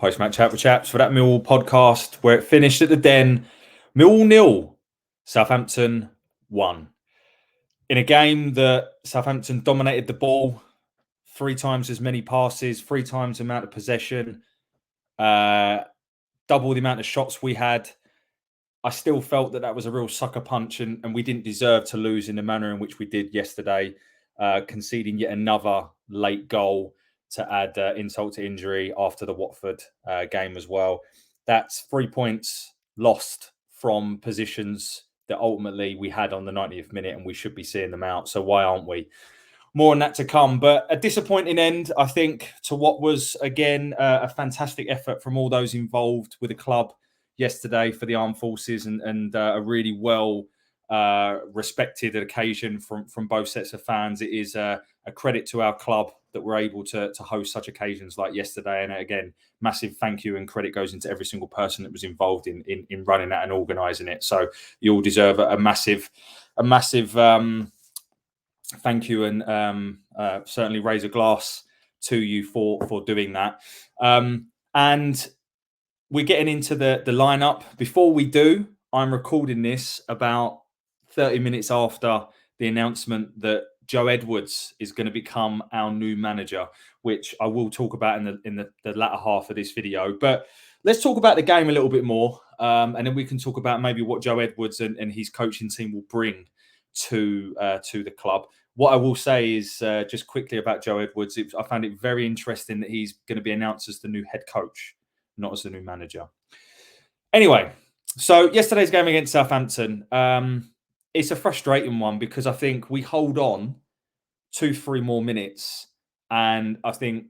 Post-match chat with Chaps for that Millwall podcast where it finished at the Den. Millwall 0, Southampton 1. In a game that Southampton dominated the ball, 3 times as many passes, 3 times the amount of possession, double the amount of shots we had. I still felt that was a real sucker punch and we didn't deserve to lose in the manner in which we did yesterday, conceding yet another late goal to add insult to injury after the Watford game as well. That's 3 points lost from positions that ultimately we had on the 90th minute and we should be seeing them out. So why aren't we? More on that to come. But a disappointing end, I think, to what was, again, a fantastic effort from all those involved with the club yesterday for the armed forces and a really well respected occasion from both sets of fans. It is a credit to our club that we're able to host such occasions like yesterday. And again, massive thank you and credit goes into every single person that was involved in running that and organising it. So you all deserve a massive thank you and certainly raise a glass to you for doing that. And we're getting into the lineup. Before we do, I'm recording this about 30 minutes after the announcement that Joe Edwards is going to become our new manager, which I will talk about in the latter half of this video. But let's talk about the game a little bit more, and then we can talk about maybe what Joe Edwards and his coaching team will bring to the club. What I will say is just quickly about Joe Edwards. I found it very interesting that he's going to be announced as the new head coach, not as the new manager. Anyway, so yesterday's game against Southampton, it's a frustrating one because I think we hold on 2-3 more minutes, and I think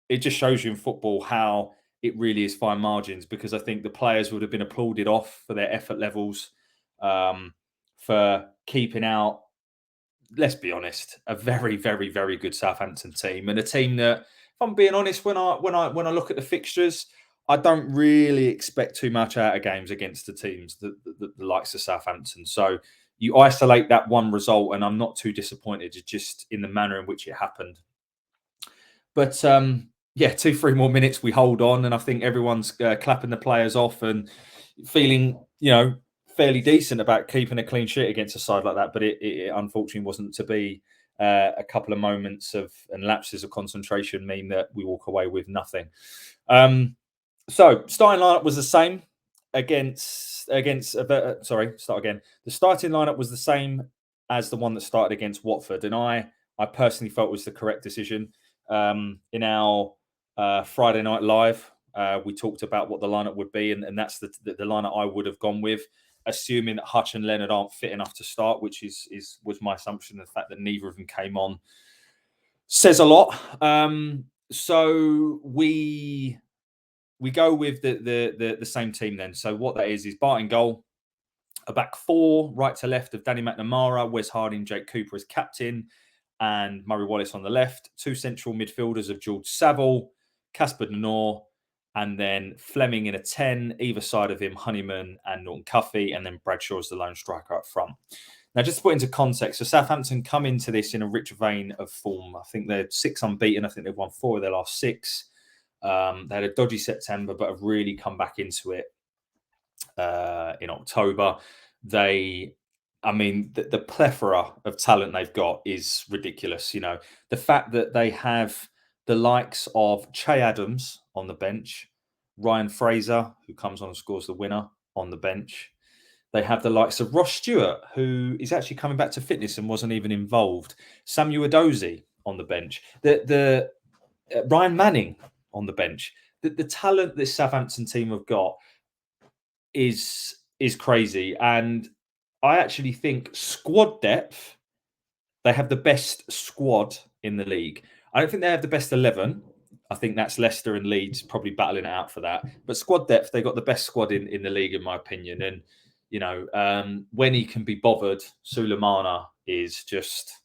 it just shows you in football how it really is fine margins, because I think the players would have been applauded off for their effort levels, for keeping out, let's be honest, a very, very, very good Southampton team, and a team that, if I'm being honest, when I look at the fixtures, I don't really expect too much out of games against the teams, the likes of Southampton. So you isolate that one result, and I'm not too disappointed just in the manner in which it happened. But 2-3 more minutes, we hold on, and I think everyone's clapping the players off and feeling, fairly decent about keeping a clean sheet against a side like that. But it unfortunately wasn't to be. A couple of moments and lapses of concentration mean that we walk away with nothing. So starting lineup was the same start again. The starting lineup was the same as the one that started against Watford, and I personally felt was the correct decision. In our Friday Night Live, we talked about what the lineup would be, and that's the lineup I would have gone with, assuming that Hutch and Leonard aren't fit enough to start, which was my assumption. The fact that neither of them came on says a lot. So we go with the same team then. So what that is Bart in goal, a back four, right to left of Danny McNamara, Wes Harding, Jake Cooper as captain, and Murray Wallace on the left. 2 central midfielders of George Saville, Casper Denor, and then Fleming in a 10, either side of him, Honeyman and Norton Cuffy, and then Bradshaw as the lone striker up front. Now, just to put into context, so Southampton come into this in a rich vein of form. I think they're 6 unbeaten. I think they've won 4 of their last 6. They had a dodgy September, but have really come back into it in October. The plethora of talent they've got is ridiculous. The fact that they have the likes of Che Adams on the bench, Ryan Fraser, who comes on and scores the winner, on the bench. They have the likes of Ross Stewart, who is actually coming back to fitness and wasn't even involved. Samuel Edozie on the bench. The Ryan Manning on the bench. The talent this Southampton team have got is crazy. And I actually think squad depth, they have the best squad in the league. I don't think they have the best 11. I think that's Leicester and Leeds probably battling it out for that. But squad depth, they got the best squad in the league, in my opinion. And, when he can be bothered, Sulemana is just,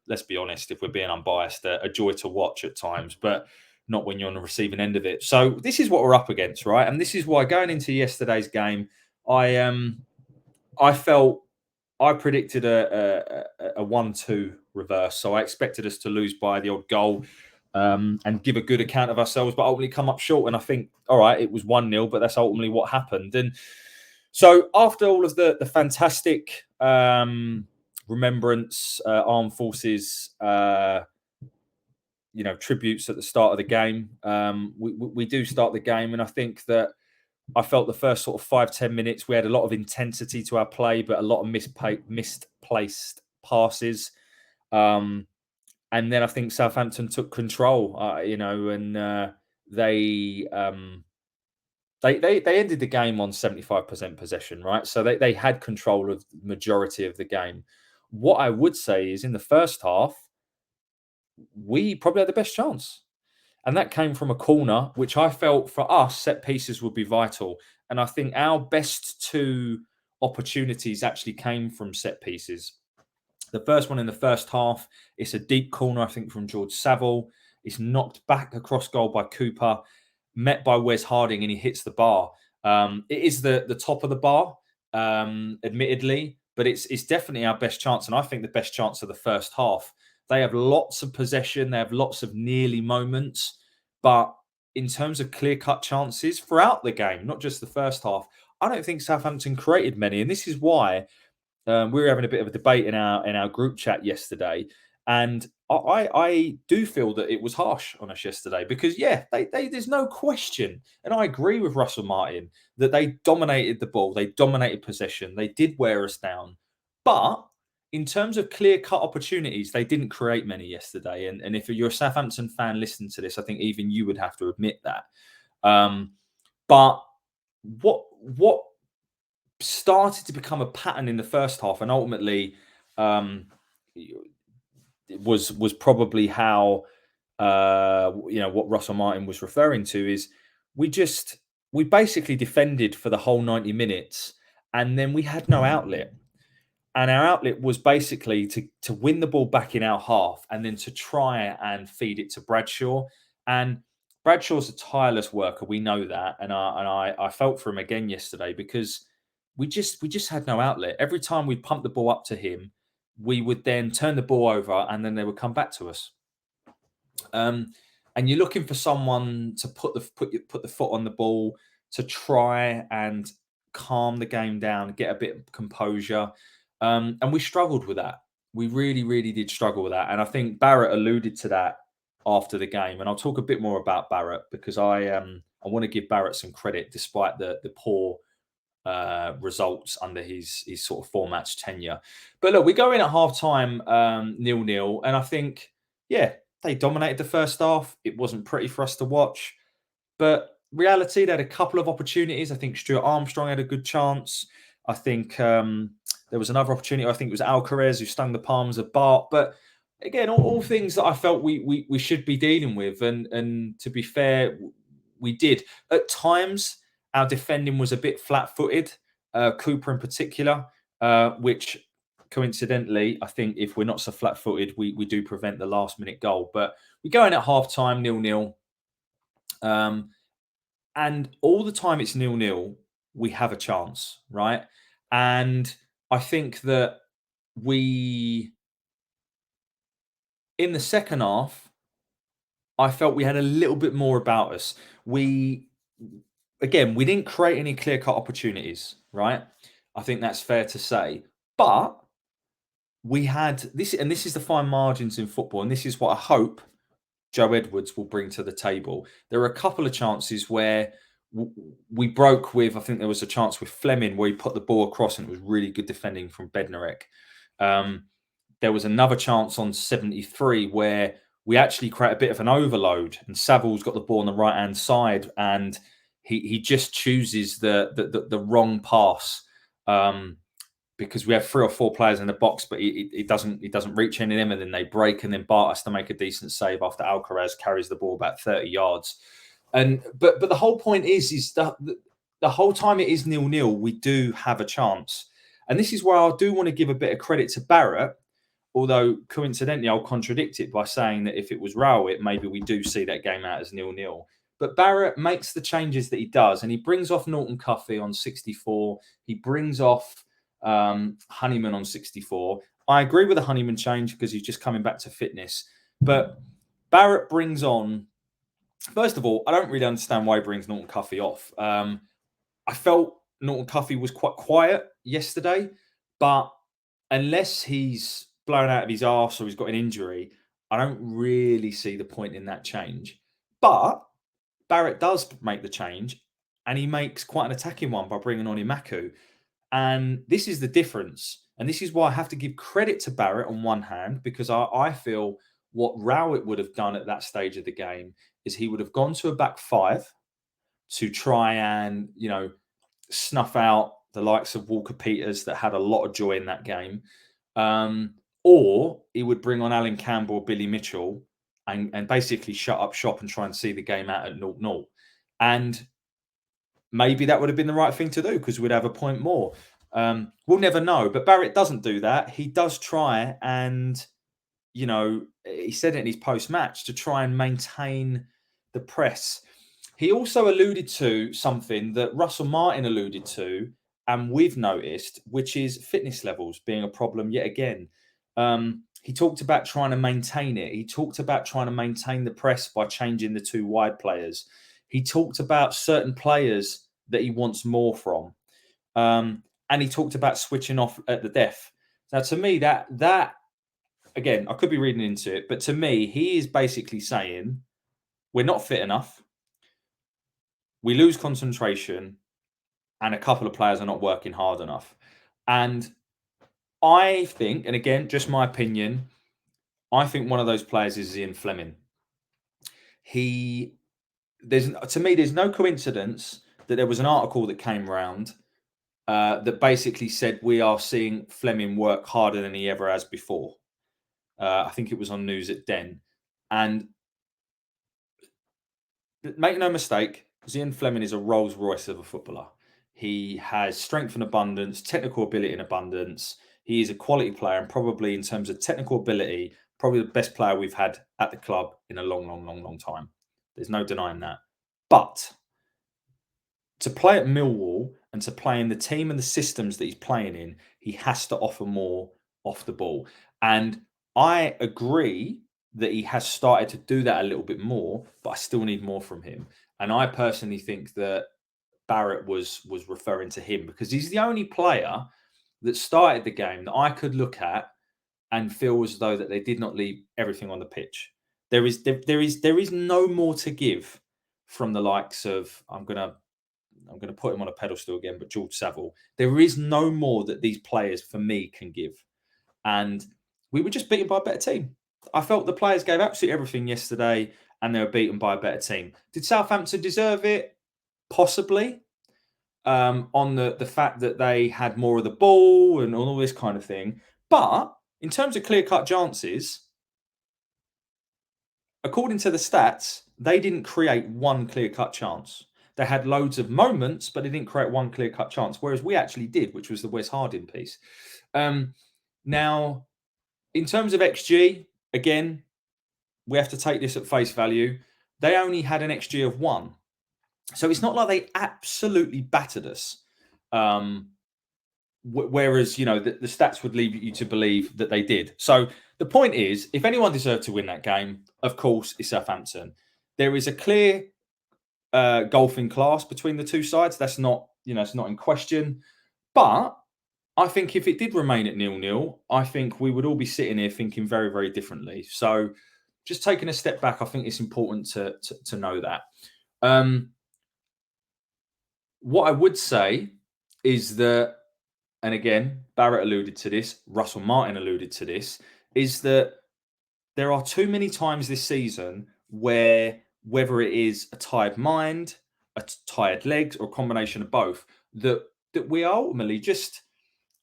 let's be honest, if we're being unbiased, a joy to watch at times. But not when you're on the receiving end of it. So this is what we're up against, right? And this is why going into yesterday's game, I predicted a 1-2 reverse. So I expected us to lose by the odd goal. and give a good account of ourselves, but ultimately come up short. And I think, all right, it was 1-0, but that's ultimately what happened. And so after all of the fantastic remembrance, armed forces, tributes at the start of the game, we do start the game. And I think that I felt the first sort of 5-10 minutes, we had a lot of intensity to our play, but a lot of misplaced passes. And then I think Southampton took control, and they ended the game on 75% possession, right? So they had control of the majority of the game. What I would say is in the first half, we probably had the best chance. And that came from a corner, which I felt for us, set pieces would be vital. And I think our best two opportunities actually came from set pieces. The first one in the first half, it's a deep corner, I think, from George Saville. It's knocked back across goal by Cooper, met by Wes Harding, and he hits the bar. It is the top of the bar, admittedly, but it's definitely our best chance. And I think the best chance of the first half. They have lots of possession. They have lots of nearly moments. But in terms of clear-cut chances throughout the game, not just the first half, I don't think Southampton created many. And this is why we were having a bit of a debate in our group chat yesterday. And I do feel that it was harsh on us yesterday because, there's no question. And I agree with Russell Martin that they dominated the ball. They dominated possession. They did wear us down. But in terms of clear-cut opportunities, they didn't create many yesterday. And if you're a Southampton fan listening to this, I think even you would have to admit that. But what started to become a pattern in the first half, and ultimately was probably how what Russell Martin was referring to is we basically defended for the whole 90 minutes, and then we had no outlet. And our outlet was basically to win the ball back in our half and then to try and feed it to Bradshaw. And Bradshaw's a tireless worker. We know that. And I felt for him again yesterday because we just had no outlet. Every time we pumped the ball up to him, we would then turn the ball over and then they would come back to us. And you're looking for someone to put the foot on the ball, to try and calm the game down, get a bit of composure. And we struggled with that. We really, really did struggle with that. And I think Barrett alluded to that after the game. And I'll talk a bit more about Barrett because I want to give Barrett some credit despite the poor results under his sort of 4-match tenure. But look, we go in at half time 0-0. And I think, they dominated the first half. It wasn't pretty for us to watch. But reality, they had a couple of opportunities. I think Stuart Armstrong had a good chance. I think there was another opportunity. I think it was Alcaraz who stung the palms of Bart. But again, all things that I felt we should be dealing with. And to be fair, we did. At times, our defending was a bit flat-footed, Cooper in particular, which coincidentally, I think if we're not so flat-footed, we do prevent the last-minute goal. But we go in at half-time, 0-0. And all the time it's 0-0, we have a chance, right? And I think that in the second half, I felt we had a little bit more about us. We didn't create any clear-cut opportunities, right? I think that's fair to say. But we had this, and this is the fine margins in football, and this is what I hope Joe Edwards will bring to the table. There were a couple of chances where we broke with, I think there was a chance with Fleming where he put the ball across and it was really good defending from Bednarek. There was another chance on 73 where we actually create a bit of an overload and Saville's got the ball on the right-hand side and he just chooses the wrong pass because we have 3 or 4 players in the box, but he doesn't reach any of them, and then they break, and then Bart has to make a decent save after Alcaraz carries the ball about 30 yards. But the whole point is that the whole time it is 0-0, we do have a chance, and this is where I do want to give a bit of credit to Barrett. Although coincidentally, I'll contradict it by saying that if it was Rowett, maybe we do see that game out as 0-0. But Barrett makes the changes that he does, and he brings off Norton Cuffy on 64. He brings off Honeyman on 64. I agree with the Honeyman change because he's just coming back to fitness. But Barrett brings on. First of all, I don't really understand why he brings Norton Cuffy off. I felt Norton Cuffy was quite quiet yesterday, but unless he's blown out of his arse or he's got an injury, I don't really see the point in that change. But Barrett does make the change, and he makes quite an attacking one by bringing on Imaku. And this is the difference. And this is why I have to give credit to Barrett on one hand, because I feel what Rowett would have done at that stage of the game is he would have gone to a back five to try and, snuff out the likes of Walker Peters that had a lot of joy in that game. Or he would bring on Alan Campbell or Billy Mitchell and basically shut up shop and try and see the game out at 0-0. And maybe that would have been the right thing to do because we'd have a point more. We'll never know. But Barrett doesn't do that. He does try and, he said it in his post-match to try and maintain the press. He also alluded to something that Russell Martin alluded to, and we've noticed, which is fitness levels being a problem yet again. He talked about trying to maintain it. He talked about trying to maintain the press by changing the two wide players. He talked about certain players that he wants more from. And he talked about switching off at the death. Now, to me, that again, I could be reading into it, but to me, he is basically saying we're not fit enough. We lose concentration, and a couple of players are not working hard enough. And I think, and again, just my opinion, I think one of those players is Ian Fleming. To me, there's no coincidence that there was an article that came around that basically said we are seeing Fleming work harder than he ever has before. I think it was on News at Den. And make no mistake, Ian Fleming is a Rolls Royce of a footballer. He has strength in abundance, technical ability in abundance. He is a quality player, and probably in terms of technical ability, probably the best player we've had at the club in a long time. There's no denying that. But to play at Millwall and to play in the team and the systems that he's playing in, he has to offer more off the ball. And I agree that he has started to do that a little bit more, but I still need more from him. And I personally think that Barrett was referring to him because he's the only player that started the game that I could look at and feel as though that they did not leave everything on the pitch. There is no more to give from the likes of I'm gonna put him on a pedestal again, but George Saville. There is no more that these players for me can give, and we were just beaten by a better team. I felt the players gave absolutely everything yesterday, and they were beaten by a better team. Did Southampton deserve it? Possibly. On the fact that they had more of the ball and all this kind of thing. But in terms of clear-cut chances, according to the stats, they didn't create one clear-cut chance. They had loads of moments, but they didn't create one clear-cut chance, whereas we actually did, which was the Wes Harding piece. Now, in terms of XG, again, we have to take this at face value. They only had an XG of 1. So it's not like they absolutely battered us. Whereas, the stats would lead you to believe that they did. So the point is, if anyone deserved to win that game, of course, it's Southampton. There is a clear golfing class between the two sides. That's not, it's not in question. But I think if it did remain at 0-0, I think we would all be sitting here thinking very, very differently. So just taking a step back, I think it's important to know that. What I would say is that, and again, Barrett alluded to this, Russell Martin alluded to this, is that there are too many times this season where, whether it is a tired mind, a tired legs, or a combination of both, that we are ultimately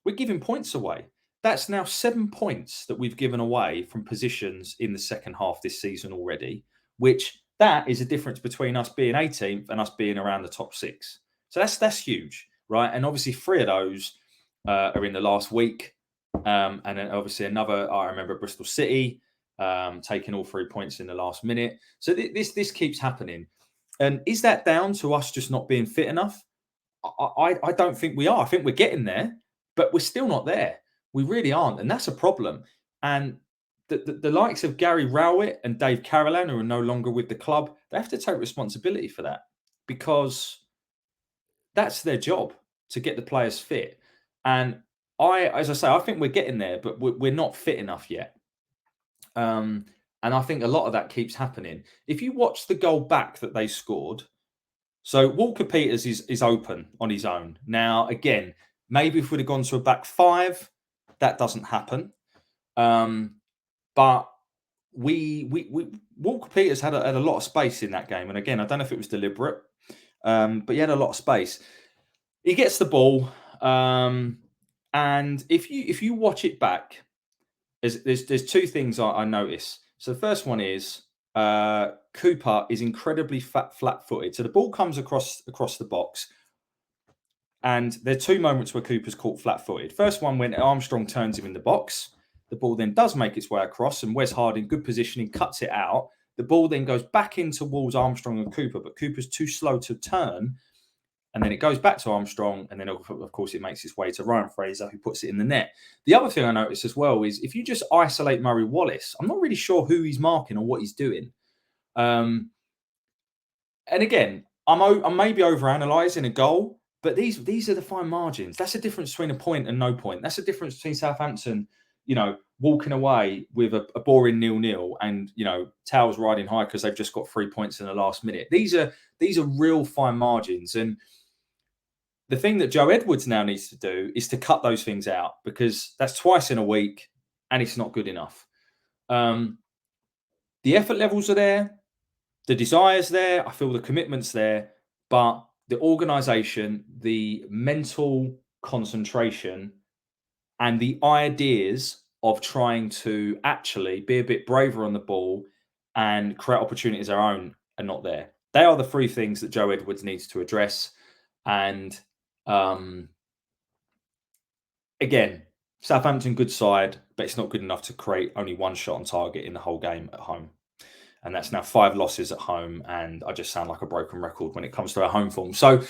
we're giving points away. That's now 7 points that we've given away from positions in the second half this season already, which that is a difference between us being 18th and us being around the top 6. So that's huge, right? And obviously 3 of those are in the last week. And then obviously another, I remember Bristol City taking all 3 points in the last minute. So this keeps happening. And is that down to us just not being fit enough? I don't think we are. I think we're getting there, but we're still not there. We really aren't. And that's a problem. And the likes of Gary Rowett and Dave Carolan, who are no longer with the club, they have to take responsibility for that, because that's their job, to get the players fit. And as I say, I think we're getting there, but we're not fit enough yet. And I think a lot of that keeps happening. If you watch the goal back that they scored, so Walker Peters is open on his own. Now, again, maybe if we'd have gone to a back five, that doesn't happen. But we Walker Peters had a lot of space in that game. And again, I don't know if it was deliberate, but he had a lot of space. He gets the ball, and if you watch it back, there's two things I notice. So the first one is Cooper is incredibly flat-footed. So the ball comes across the box, and there are two moments where Cooper's caught flat-footed. First one, when Armstrong turns him in the box, the ball then does make its way across, and Wes Harding, good positioning, cuts it out. The ball then goes back in towards Armstrong and Cooper, but Cooper's too slow to turn. And then it goes back to Armstrong, and then, of course, it makes its way to Ryan Fraser, who puts it in the net. The other thing I noticed as well is if you just isolate Murray Wallace, I'm not really sure who he's marking or what he's doing. And again, I'm maybe overanalyzing a goal, but these are the fine margins. That's the difference between a point and no point. That's the difference between Southampton, walking away with a boring 0-0, and Towers riding high because they've just got 3 points in the last minute. These are real fine margins, and the thing that Joe Edwards now needs to do is to cut those things out, because that's twice in a week and it's not good enough. The effort levels are there. The desire's there. I feel the commitment's there. But the organisation, the mental concentration, and the ideas of trying to actually be a bit braver on the ball and create opportunities of our own are not there. They are the three things that Joe Edwards needs to address. And again, Southampton, good side, but it's not good enough to create only one shot on target in the whole game at home. And that's now 5 losses at home, and I just sound like a broken record when it comes to our home form. So,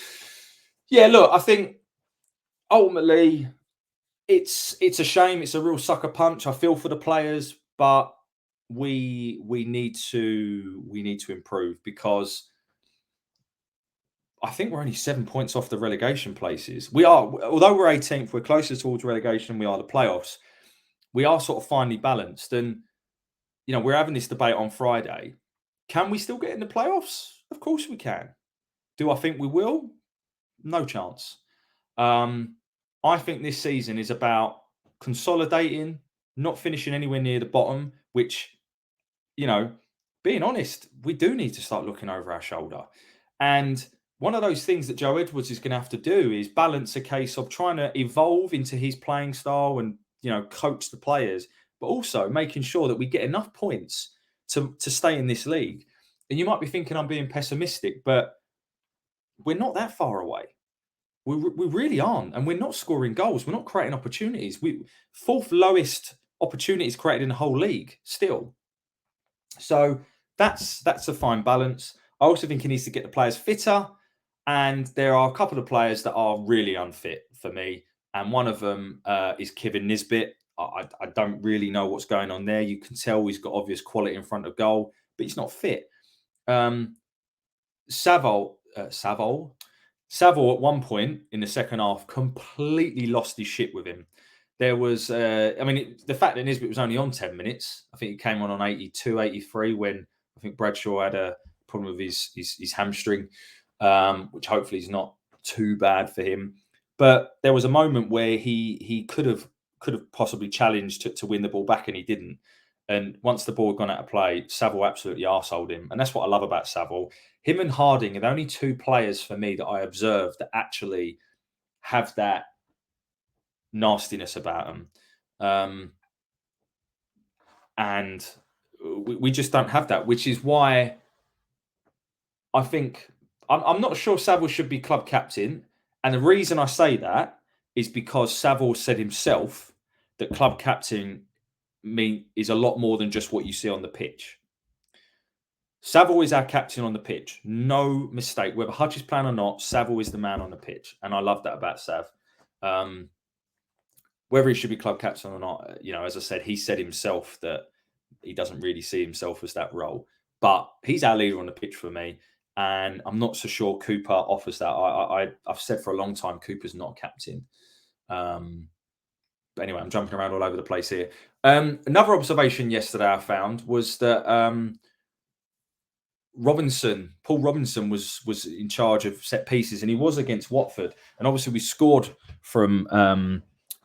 yeah, look, I think ultimately it's a shame. It's a real sucker punch. I feel for the players, but we need to improve, because I think we're only 7 points off the relegation places. We are, although we're 18th, we're closer towards relegation than we are the playoffs. We are sort of finely balanced. And, we're having this debate on Friday. Can we still get in the playoffs? Of course we can. Do I think we will? No chance. I think this season is about consolidating, not finishing anywhere near the bottom, which, being honest, we do need to start looking over our shoulder. And one of those things that Joe Edwards is going to have to do is balance a case of trying to evolve into his playing style and, coach the players, but also making sure that we get enough points to stay in this league. And you might be thinking I'm being pessimistic, but we're not that far away. We really aren't. And we're not scoring goals. We're not creating opportunities. Fourth lowest opportunities created in the whole league still. So that's a fine balance. I also think he needs to get the players fitter. And there are a couple of players that are really unfit for me. And one of them is Kevin Nisbet. I don't really know what's going on there. You can tell he's got obvious quality in front of goal, but he's not fit. Saville at one point in the second half completely lost his shit with him. There was, the fact that Nisbet was only on 10 minutes, I think he came on 82, 83 when I think Bradshaw had a problem with his hamstring, which hopefully is not too bad for him. But there was a moment where he could have possibly challenged to win the ball back, and he didn't. And once the ball had gone out of play, Saville absolutely arseholed him. And that's what I love about Saville. Him and Harding are the only two players for me that I observed that actually have that nastiness about them. And we just don't have that, which is why I think I'm not sure Saville should be club captain. And the reason I say that is because Saville said himself that club captain is a lot more than just what you see on the pitch. Saville is our captain on the pitch. No mistake. Whether Hutch is playing or not, Saville is the man on the pitch. And I love that about Sav. Whether he should be club captain or not, as I said, he said himself that he doesn't really see himself as that role. But he's our leader on the pitch for me. And I'm not so sure Cooper offers that. I've said for a long time Cooper's not a captain. But anyway, I'm jumping around all over the place here. Another observation yesterday I found was that Paul Robinson was in charge of set pieces, and he was against Watford. And obviously, we scored from a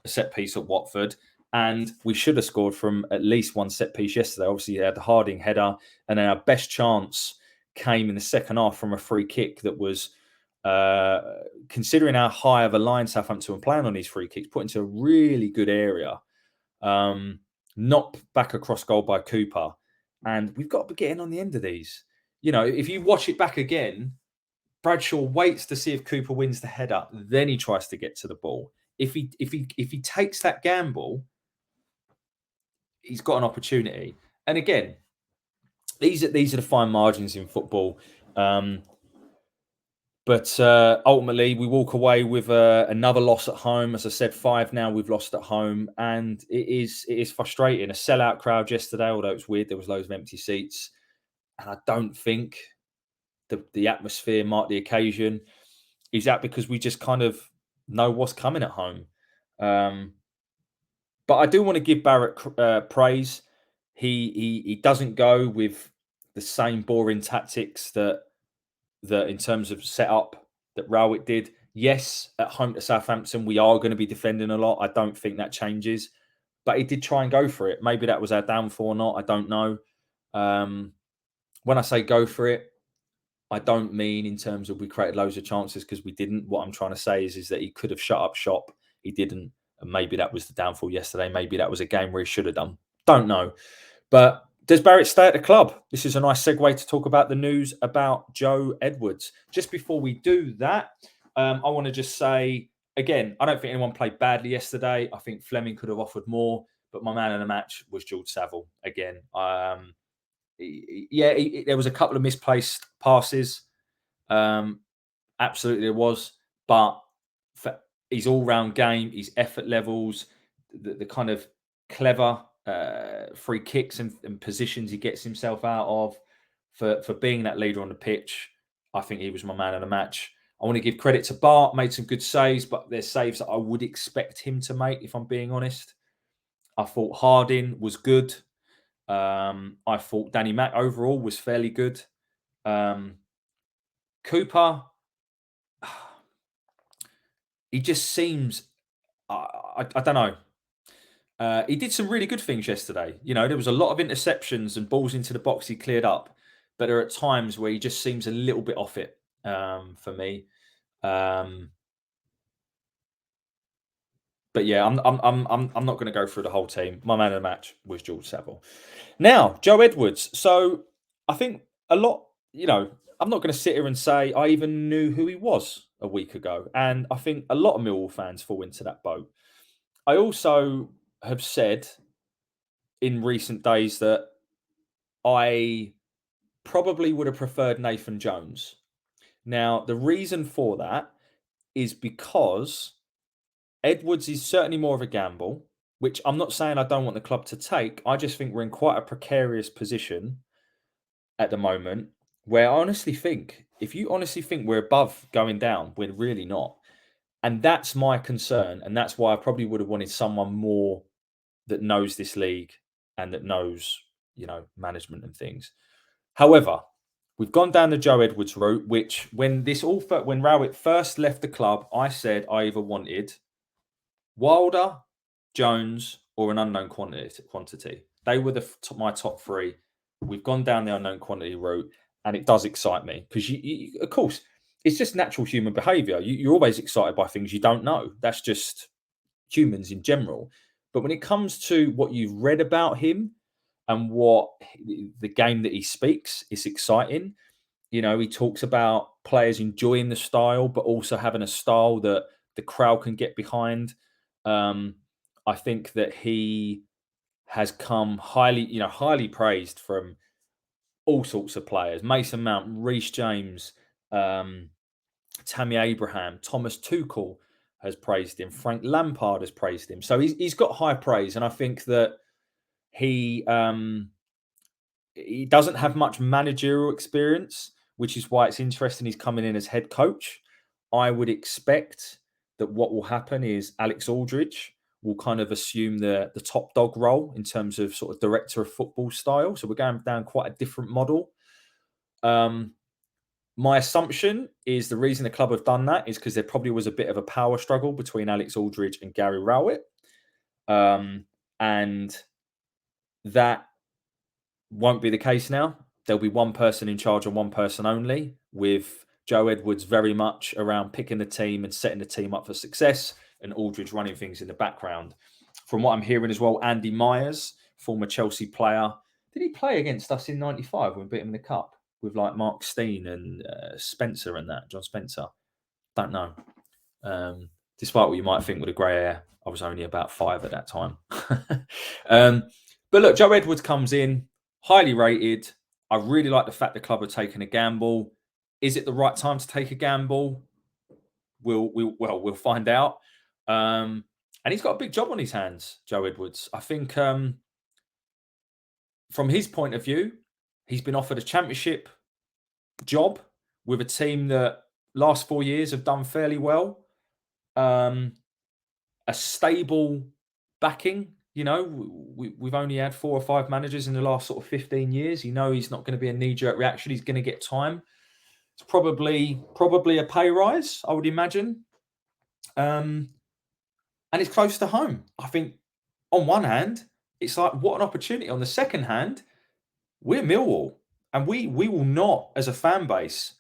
set piece at Watford, and we should have scored from at least one set piece yesterday. Obviously, he had the Harding header, and then our best chance came in the second half from a free kick that was, considering how high of a line Southampton were playing on these free kicks, put into a really good area. Knocked back across goal by Cooper, and we've got to be getting on the end of these. You know, if you watch it back again, Bradshaw waits to see if Cooper wins the header, then he tries to get to the ball. If he takes that gamble, he's got an opportunity. And again, these are the fine margins in football. But ultimately, we walk away with another loss at home. As I said, 5 now we've lost at home, and it is frustrating. A sellout crowd yesterday, although it's weird, there was loads of empty seats. And I don't think the atmosphere marked the occasion. Is that because we just kind of know what's coming at home? But I do want to give Barrett praise. He doesn't go with the same boring tactics that in terms of setup that Rowett did. Yes, at home to Southampton, we are going to be defending a lot. I don't think that changes. But he did try and go for it. Maybe that was our downfall or not. I don't know. When I say go for it, I don't mean in terms of we created loads of chances, because we didn't. What I'm trying to say is that he could have shut up shop. He didn't. And maybe that was the downfall yesterday. Maybe that was a game where he should have done. Don't know. But does Barrett stay at the club? This is a nice segue to talk about the news about Joe Edwards. Just before we do that, I want to just say, again, I don't think anyone played badly yesterday. I think Fleming could have offered more, but my man of the match was George Saville. Again, there was a couple of misplaced passes. Absolutely there was. But for his all-round game, his effort levels, the kind of clever free kicks and positions he gets himself out of, for being that leader on the pitch, I think he was my man of the match. I want to give credit to Bart, made some good saves, but they're saves that I would expect him to make, if I'm being honest. I thought Harding was good. I thought Danny Mack overall was fairly good. Cooper, he just seems, I don't know. He did some really good things yesterday. You know, there was a lot of interceptions and balls into the box he cleared up, but there are times where he just seems a little bit off it, for me. But yeah, I'm not going to go through the whole team. My man of the match was George Saville. Now, Joe Edwards. So I think a lot, you know, I'm not going to sit here and say I even knew who he was a week ago. And I think a lot of Millwall fans fall into that boat. I also have said in recent days that I probably would have preferred Nathan Jones. Now, the reason for that is because Edwards is certainly more of a gamble, which I'm not saying I don't want the club to take. I just think we're in quite a precarious position at the moment, where I honestly think, if you honestly think we're above going down, we're really not. And that's my concern. And that's why I probably would have wanted someone more that knows this league and that knows, you know, management and things. However, we've gone down the Joe Edwards route, which when Rowett first left the club, I said I either wanted Wilder, Jones, or an unknown quantity. They were my top 3. We've gone down the unknown quantity route, and it does excite me because, of course, it's just natural human behaviour. You're always excited by things you don't know. That's just humans in general. But when it comes to what you've read about him and what the game that he speaks, it's exciting. You know, he talks about players enjoying the style, but also having a style that the crowd can get behind. I think that he has come highly praised from all sorts of players. Mason Mount, Reece James, Tammy Abraham, Thomas Tuchel has praised him. Frank Lampard has praised him. So he's got high praise. And I think that he he doesn't have much managerial experience, which is why it's interesting he's coming in as head coach. I would expect that what will happen is Alex Aldridge will kind of assume the top dog role in terms of sort of director of football style. So we're going down quite a different model. My assumption is the reason the club have done that is because there probably was a bit of a power struggle between Alex Aldridge and Gary Rowett. And that won't be the case now. There'll be one person in charge and one person only, with Joe Edwards very much around picking the team and setting the team up for success, and Aldridge running things in the background. From what I'm hearing as well, Andy Myers, former Chelsea player, did he play against us in '95 when we beat him in the cup with like Mark Steen and Spencer and that, John Spencer? Don't know. Despite what you might think with a grey hair, I was only about 5 at that time. But look, Joe Edwards comes in, highly rated. I really like the fact the club are taking a gamble. Is it the right time to take a gamble? We'll find out. And he's got a big job on his hands, Joe Edwards. I think from his point of view, he's been offered a championship job with a team that last 4 years have done fairly well. A stable backing. You know, we've only had 4 or 5 managers in the last sort of 15 years. You know, he's not going to be a knee-jerk reaction. He's going to get time. It's probably a pay rise, I would imagine. And it's close to home. I think on one hand, it's like, what an opportunity. On the second hand, we're Millwall. And we will not, as a fan base,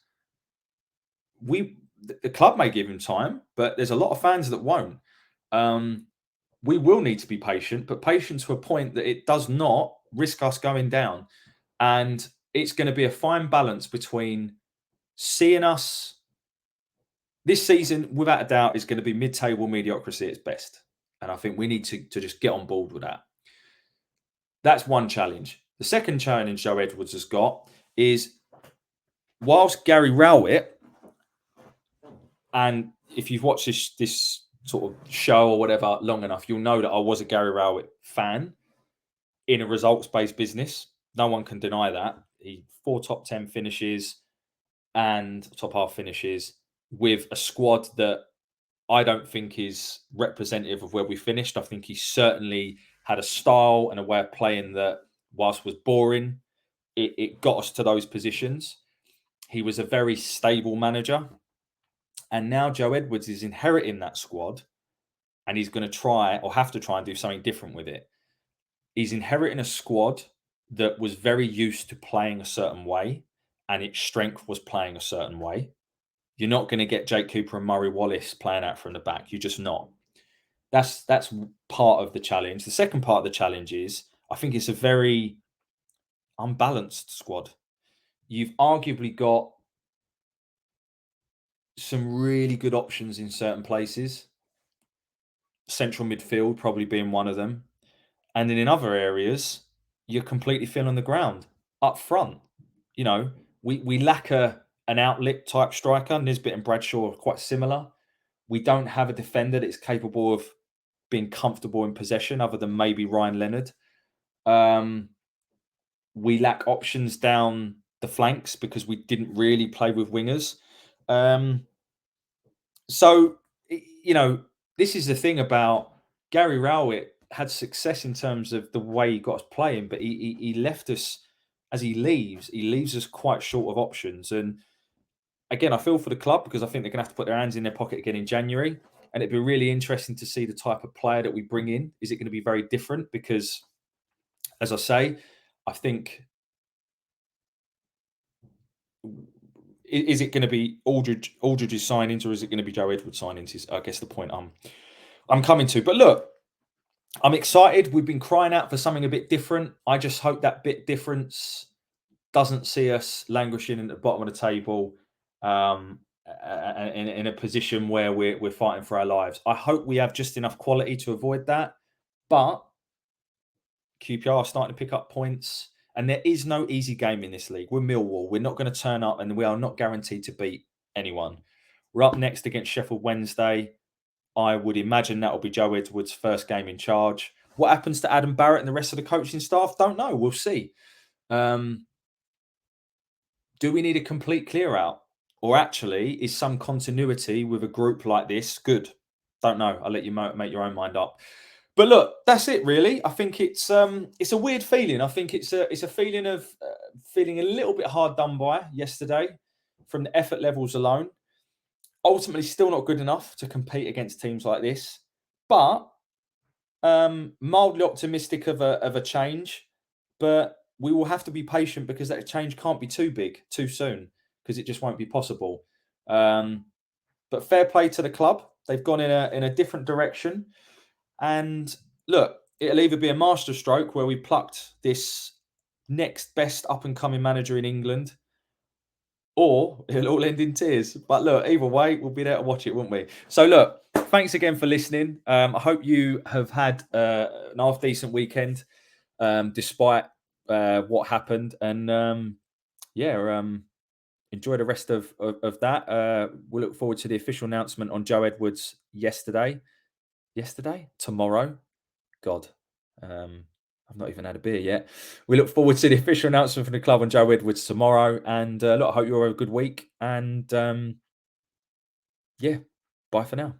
the club may give him time, but there's a lot of fans that won't. We will need to be patient, but patient to a point that it does not risk us going down. And it's going to be a fine balance between seeing us this season, without a doubt, is going to be mid-table mediocrity at its best. And I think we need to just get on board with that. That's one challenge. The second challenge Joe Edwards has got is, whilst Gary Rowett, and if you've watched this sort of show or whatever long enough, you'll know that I was a Gary Rowett fan in a results-based business. No one can deny that. He 4 top 10 finishes and top half finishes with a squad that I don't think is representative of where we finished. I think he certainly had a style and a way of playing that, whilst was boring, it got us to those positions. He was a very stable manager. And now Joe Edwards is inheriting that squad, and he's going to try, or have to try, and do something different with it. He's inheriting a squad that was very used to playing a certain way, and its strength was playing a certain way. You're not going to get Jake Cooper and Murray Wallace playing out from the back. You're just not. That's part of the challenge. The second part of the challenge is, I think it's a very unbalanced squad. You've arguably got some really good options in certain places. Central midfield probably being one of them. And then in other areas, you're completely thin on the ground. Up front, you know, we lack an outlet type striker. Nisbet and Bradshaw are quite similar. We don't have a defender that's capable of being comfortable in possession, other than maybe Ryan Leonard. We lack options down the flanks because we didn't really play with wingers. So, you know, this is the thing about Gary Rowett had success in terms of the way he got us playing, but he left us, as he leaves us quite short of options. And again, I feel for the club, because I think they're going to have to put their hands in their pocket again in January. And it'd be really interesting to see the type of player that we bring in. Is it going to be very different? Because, as I say, I think, is it going to be Aldridge's signings, or is it going to be Joe Edwards signings? Is, I guess, the point I'm coming to. But look, I'm excited. We've been crying out for something a bit different. I just hope that bit difference doesn't see us languishing at the bottom of the table, in a position where we're fighting for our lives. I hope we have just enough quality to avoid that. But QPR are starting to pick up points, and there is no easy game in this league. We're Millwall. We're not going to turn up, and we are not guaranteed to beat anyone. We're up next against Sheffield Wednesday. I would imagine that will be Joe Edwards' first game in charge. What happens to Adam Barrett and the rest of the coaching staff? Don't know. We'll see. Um, do we need a complete clear out? Or actually, is some continuity with a group like this good? Don't know. I'll let you make your own mind up. But look, that's it really. I think it's a weird feeling. I think it's a feeling of feeling a little bit hard done by yesterday from the effort levels alone. Ultimately, still not good enough to compete against teams like this, but mildly optimistic of a change. But we will have to be patient because that change can't be too big too soon because it just won't be possible. Um, but fair play to the club. They've gone in a different direction. And look, it'll either be a masterstroke where we plucked this next best up and coming manager in England, or it'll all end in tears. But look, either way, we'll be there to watch it, won't we? So look, thanks again for listening. I hope you have had an half decent weekend, despite what happened, and yeah, enjoy the rest of that. We'll look forward to the official announcement on Joe Edwards tomorrow. God, I've not even had a beer yet. We look forward to the official announcement from the club on Joe Edwards tomorrow. And look, I hope you all have a good week. And yeah, bye for now.